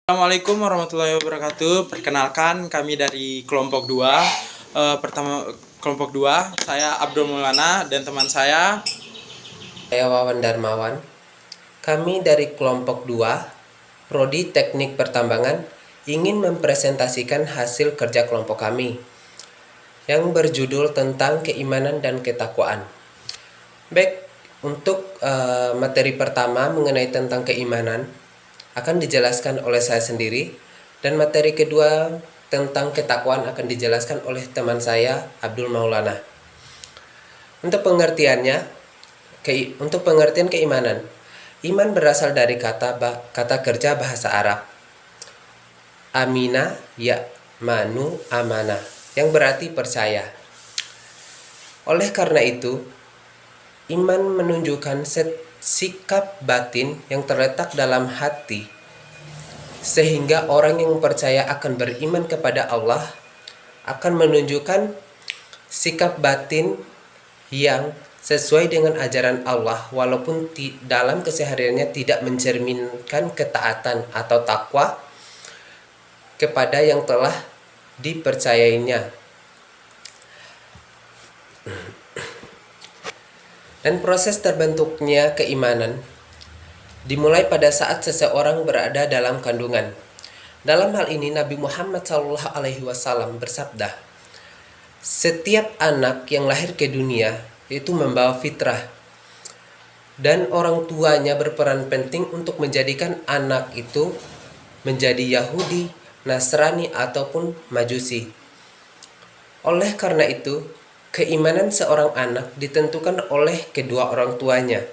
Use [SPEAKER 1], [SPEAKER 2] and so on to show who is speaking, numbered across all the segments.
[SPEAKER 1] Assalamualaikum warahmatullahi wabarakatuh. Perkenalkan, kami dari kelompok 2. Kelompok 2, saya Abdul Maulana dan teman saya
[SPEAKER 2] Wawan Darmawan. Kami dari kelompok 2, Prodi Teknik Pertambangan, ingin mempresentasikan hasil kerja kelompok kami yang berjudul tentang keimanan dan ketakwaan. Baik, untuk materi pertama mengenai tentang keimanan akan dijelaskan oleh saya sendiri, dan materi kedua tentang ketakwaan akan dijelaskan oleh teman saya Abdul Maulana. Untuk pengertian keimanan, iman berasal dari kata kerja bahasa Arab amina ya'manu amanah, yang berarti percaya. Oleh karena itu, iman menunjukkan sikap batin yang terletak dalam hati, sehingga orang yang percaya akan beriman kepada Allah akan menunjukkan sikap batin yang sesuai dengan ajaran Allah, walaupun dalam kesehariannya tidak mencerminkan ketaatan atau takwa kepada yang telah dipercayainya. Dan proses terbentuknya keimanan dimulai pada saat seseorang berada dalam kandungan. Dalam hal ini Nabi Muhammad SAW bersabda, "Setiap anak yang lahir ke dunia itu membawa fitrah, dan orang tuanya berperan penting untuk menjadikan anak itu menjadi Yahudi, Nasrani ataupun Majusi. Oleh karena itu, keimanan seorang anak ditentukan oleh kedua orang tuanya.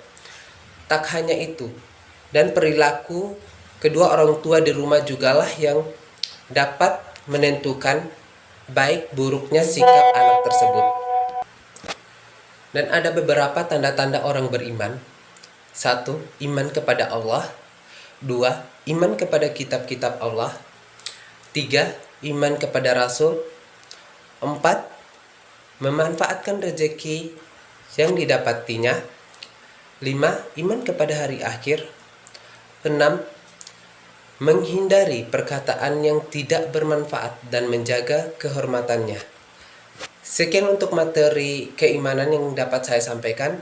[SPEAKER 2] Tak hanya itu, dan perilaku kedua orang tua di rumah jugalah yang dapat menentukan baik buruknya sikap anak tersebut." Dan ada beberapa tanda-tanda orang beriman. 1. Iman kepada Allah. 2. Iman kepada kitab-kitab Allah. 3. Iman kepada Rasul. 4. Memanfaatkan rezeki yang didapatinya. 5. Iman kepada hari akhir. 6. Menghindari perkataan yang tidak bermanfaat dan menjaga kehormatannya. Sekian untuk materi keimanan yang dapat saya sampaikan,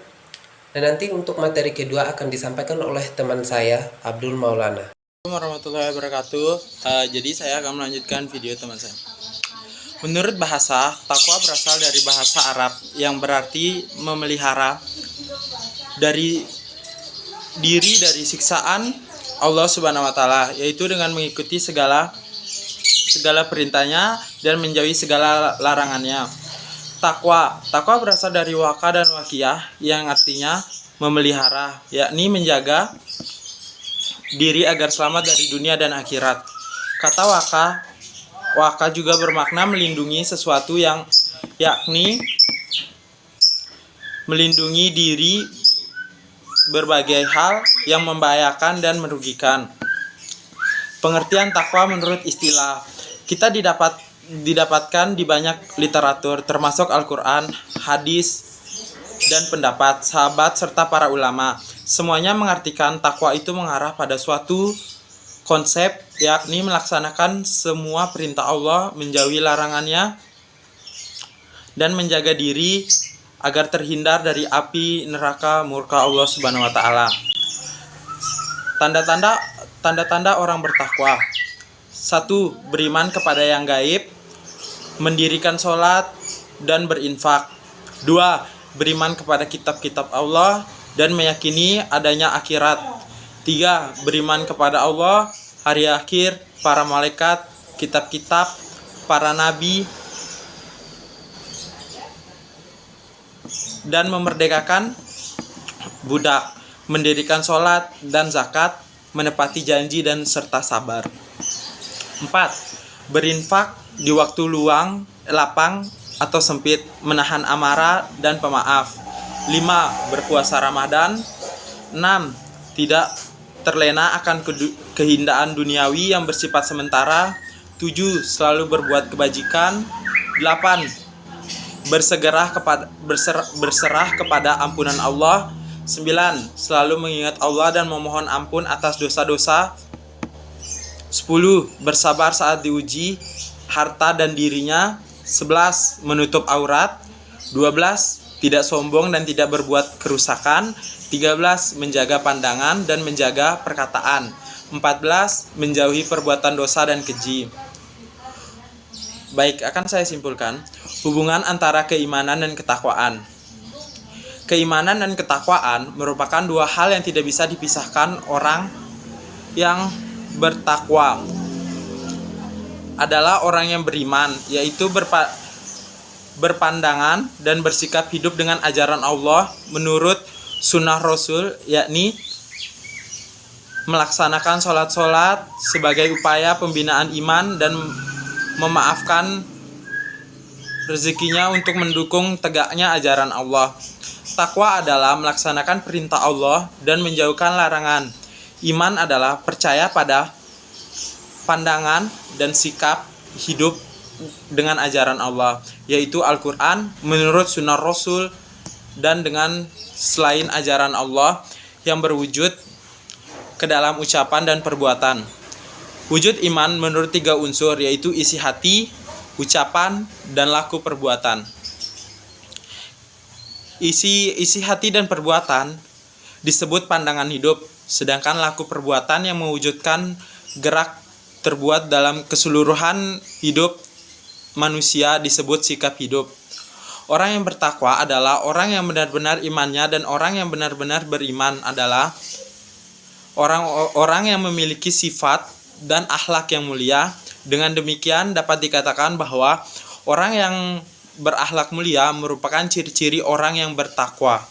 [SPEAKER 2] dan nanti untuk materi kedua akan disampaikan oleh teman saya Abdul Maulana.
[SPEAKER 1] Assalamualaikum warahmatullahi wabarakatuh. Jadi saya akan melanjutkan video teman saya. Menurut bahasa, takwa berasal dari bahasa Arab yang berarti memelihara dari diri dari siksaan Allah Subhanahu wa taala, yaitu dengan mengikuti segala perintahnya dan menjauhi segala larangannya. Takwa berasal dari waka dan wakiyah yang artinya memelihara, yakni menjaga diri agar selamat dari dunia dan akhirat. Kata waka juga bermakna melindungi sesuatu, yang yakni melindungi diri berbagai hal yang membahayakan dan merugikan. Pengertian takwa menurut istilah kita didapatkan di banyak literatur, termasuk Al-Quran, hadis, dan pendapat sahabat serta para ulama. Semuanya mengartikan takwa itu mengarah pada suatu konsep, yakni melaksanakan semua perintah Allah, menjauhi larangannya, dan menjaga diri agar terhindar dari api neraka murka Allah Subhanahu wa taala. Tanda-tanda orang bertakwa. 1. Beriman kepada yang gaib, mendirikan sholat dan berinfak. 2. Beriman kepada kitab-kitab Allah dan meyakini adanya akhirat. 3. Beriman kepada Allah, hari akhir, para malaikat, kitab-kitab, para nabi, dan memerdekakan budak, mendirikan sholat dan zakat, menepati janji dan serta sabar. 4. Berinfak di waktu luang, lapang atau sempit, menahan amarah dan pemaaf. 5. Berpuasa Ramadan. 6. Tidak terlena akan keindahan duniawi yang bersifat sementara. 7. Selalu berbuat kebajikan. 8. Berserah kepada ampunan Allah. 9. Selalu mengingat Allah dan memohon ampun atas dosa-dosa. 10. Bersabar saat diuji harta dan dirinya. 11. Menutup aurat. 12. Tidak sombong dan tidak berbuat kerusakan. 13. Menjaga pandangan dan menjaga perkataan. 14. Menjauhi perbuatan dosa dan keji. Baik, akan saya simpulkan hubungan antara keimanan dan ketakwaan. Keimanan dan ketakwaan merupakan dua hal yang tidak bisa dipisahkan. Orang yang bertakwa adalah orang yang beriman, yaitu berpandangan dan bersikap hidup dengan ajaran Allah menurut sunnah Rasul, yakni melaksanakan sholat sebagai upaya pembinaan iman dan memaafkan rezekinya untuk mendukung tegaknya ajaran Allah. Takwa adalah melaksanakan perintah Allah dan menjauhkan larangan. Iman adalah percaya pada pandangan dan sikap hidup dengan ajaran Allah, yaitu Al-Quran menurut sunnah Rasul dan dengan selain ajaran Allah yang berwujud ke dalam ucapan dan perbuatan. Wujud iman menurut 3 unsur, yaitu isi hati, ucapan, dan laku perbuatan. Isi hati dan perbuatan disebut pandangan hidup, sedangkan laku perbuatan yang mewujudkan gerak terbuat dalam keseluruhan hidup manusia disebut sikap hidup. Orang yang bertakwa adalah orang yang benar-benar imannya, dan orang yang benar-benar beriman adalah orang yang memiliki sifat dan akhlak yang mulia. Dengan demikian dapat dikatakan bahwa orang yang berakhlak mulia merupakan ciri-ciri orang yang bertakwa.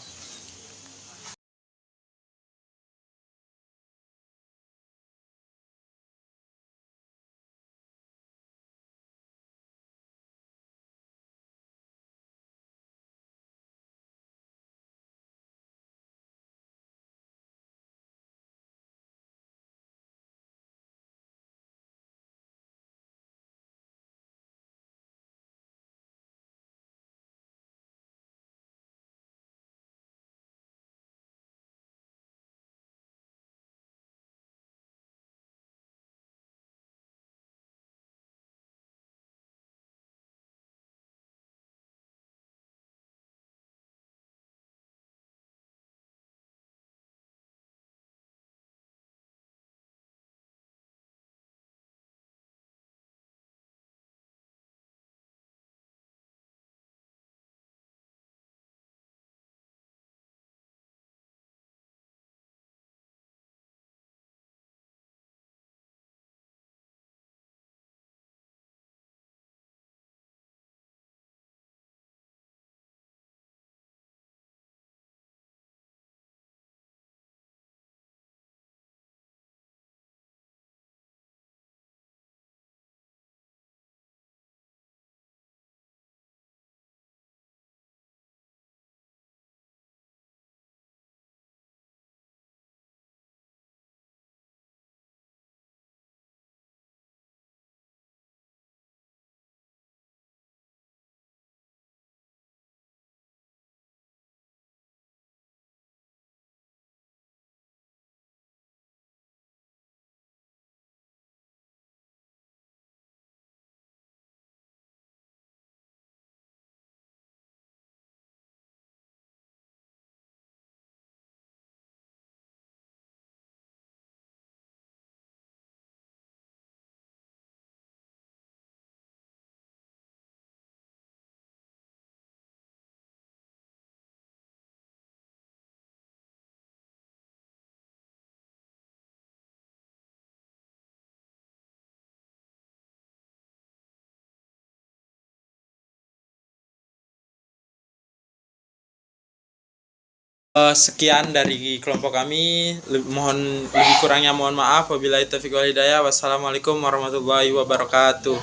[SPEAKER 1] Sekian dari kelompok kami. Mohon lebih kurangnya mohon maaf. Wabillahi taufiq wal hidayah. Wassalamualaikum warahmatullahi wabarakatuh.